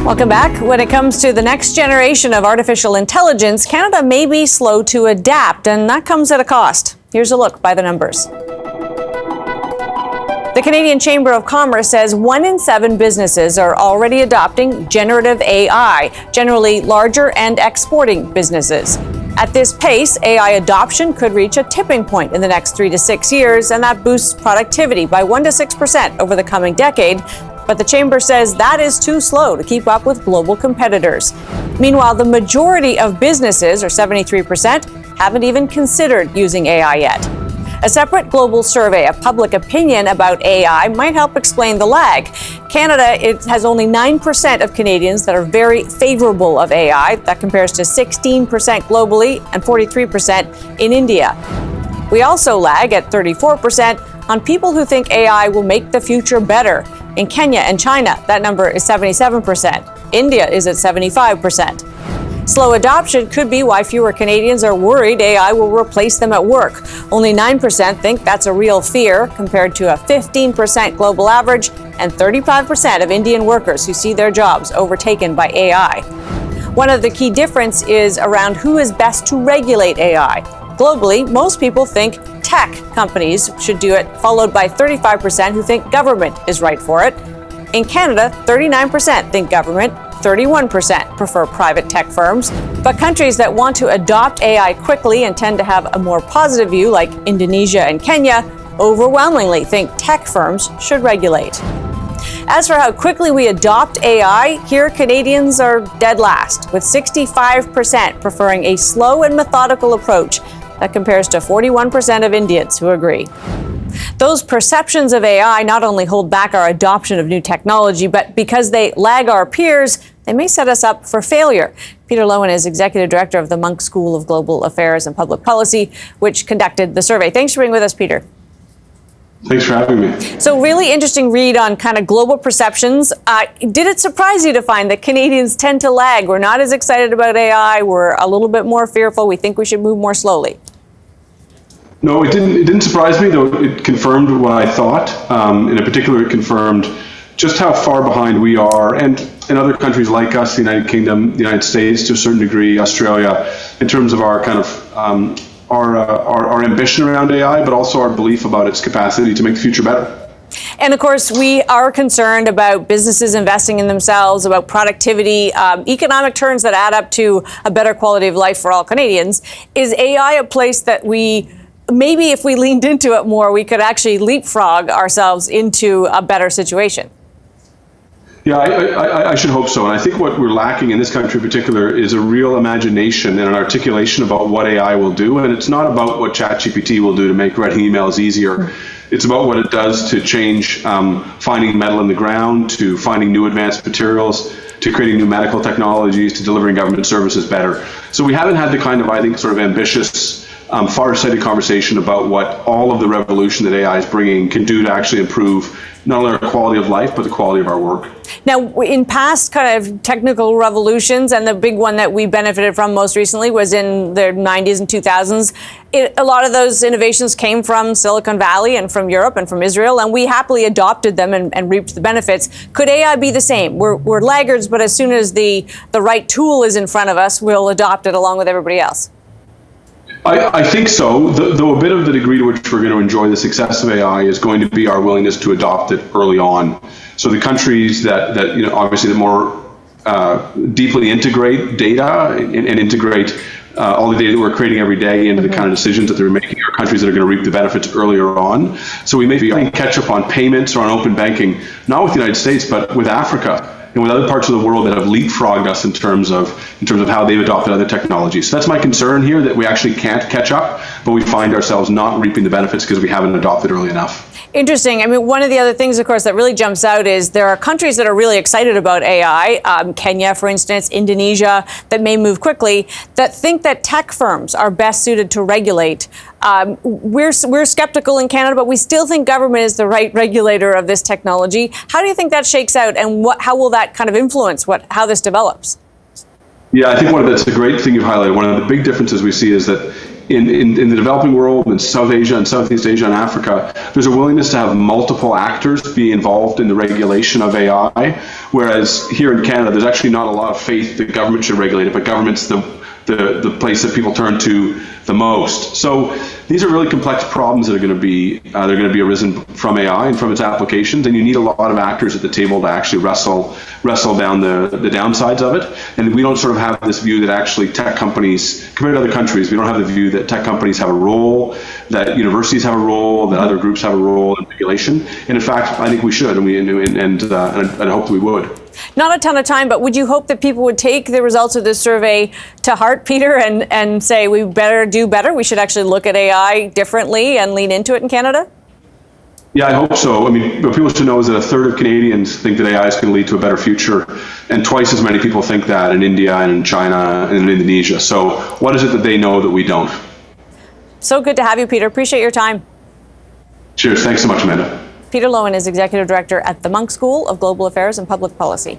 Welcome back. When it comes to the next generation of artificial intelligence, Canada may be slow to adapt, and that comes at a cost. Here's a look by the numbers. The Canadian Chamber of Commerce says 1 in 7 businesses are already adopting generative AI, generally larger and exporting businesses. At this pace, AI adoption could reach a tipping point in the next 3 to 6 years, and that boosts productivity by 1 to 6% over the coming decade. But the Chamber says that is too slow to keep up with global competitors. Meanwhile, the majority of businesses, or 73%, haven't even considered using AI yet. A separate global survey of public opinion about AI might help explain the lag. Canada, it has only 9% of Canadians that are very favorable of AI. That compares to 16% globally and 43% in India. We also lag at 34% on people who think AI will make the future better. In Kenya and China, that number is 77%. India is at 75%. Slow adoption could be why fewer Canadians are worried AI will replace them at work. Only 9% think that's a real fear, compared to a 15% global average and 35% of Indian workers who see their jobs overtaken by AI. One of the key differences is around who is best to regulate AI. Globally, most people think tech companies should do it, followed by 35% who think government is right for it. In Canada, 39% think government, 31% prefer private tech firms. But countries that want to adopt AI quickly and tend to have a more positive view, like Indonesia and Kenya, overwhelmingly think tech firms should regulate. As for how quickly we adopt AI, here Canadians are dead last, with 65% preferring a slow and methodical approach. That compares to 41% of Indians who agree. Those perceptions of AI not only hold back our adoption of new technology, but because they lag our peers, they may set us up for failure. Peter Loewen is Executive Director of the Munk School of Global Affairs and Public Policy, which conducted the survey. Thanks for being with us, Peter. Thanks for having me. So really interesting read on kind of global perceptions. Did it surprise you to find that Canadians tend to lag? We're not as excited about AI. We're a little bit more fearful. We think we should move more slowly. No, it didn't surprise me, though it confirmed what I thought. In particular, it confirmed just how far behind we are, and in other countries like us, the United Kingdom, the United States, to a certain degree, Australia, in terms of our kind of our ambition around AI, but also our belief about its capacity to make the future better. And of course, we are concerned about businesses investing in themselves, about productivity, economic turns that add up to a better quality of life for all Canadians. Is AI a place that maybe if we leaned into it more, we could actually leapfrog ourselves into a better situation? Yeah, I should hope so. And I think what we're lacking in this country in particular is a real imagination and an articulation about what AI will do. And it's not about what ChatGPT will do to make writing emails easier. It's about what it does to change finding metal in the ground, to finding new advanced materials, to creating new medical technologies, to delivering government services better. So we haven't had the kind of, I think, sort of ambitious, far-sighted conversation about what all of the revolution that AI is bringing can do to actually improve not only our quality of life, but the quality of our work. Now, in past kind of technical revolutions, and the big one that we benefited from most recently was in the 90s and 2000s, a lot of those innovations came from Silicon Valley and from Europe and from Israel, and we happily adopted them and reaped the benefits. Could AI be the same? We're laggards, but as soon as the right tool is in front of us, we'll adopt it along with everybody else. I think so, though a bit of the degree to which we're going to enjoy the success of AI is going to be our willingness to adopt it early on. So the countries that obviously the more deeply integrate data and integrate all the data that we're creating every day into the kind of decisions that they're making are countries that are going to reap the benefits earlier on. So we may be playing catch up on payments or on open banking, not with the United States, but with Africa and with other parts of the world that have leapfrogged us in terms of how they've adopted other technologies. So that's my concern here, that we actually can't catch up, but we find ourselves not reaping the benefits because we haven't adopted early enough. Interesting. I mean, one of the other things, of course, that really jumps out is there are countries that are really excited about AI, Kenya, for instance, Indonesia, that may move quickly, that think that tech firms are best suited to regulate. We're skeptical in Canada, but we still think government is the right regulator of this technology. How do you think that shakes out, and how will that kind of influence how this develops? Yeah, I think that's a great thing you've highlighted. One of the big differences we see is that in the developing world, in South Asia and Southeast Asia and Africa, there's a willingness to have multiple actors be involved in the regulation of AI, whereas here in Canada, there's actually not a lot of faith that government should regulate it, but government's the place that people turn to the most. So these are really complex problems that are going to be arisen from AI and from its applications, and you need a lot of actors at the table to actually wrestle down the downsides of it. And we don't sort of have this view that actually tech companies, compared to other countries, we don't have the view that tech companies have a role, that universities have a role, that other groups have a role in regulation. And in fact, I think we should, and I hope we would. Not a ton of time, but would you hope that people would take the results of this survey to heart, Peter, and say we better do better? We should actually look at AI differently and lean into it in Canada? Yeah, I hope so. I mean, what people should know is that a third of Canadians think that AI is going to lead to a better future, and twice as many people think that in India and in China and in Indonesia. So what is it that they know that we don't? So good to have you, Peter. Appreciate your time. Cheers. Thanks so much, Amanda. Peter Loewen is Executive Director at the Munk School of Global Affairs and Public Policy.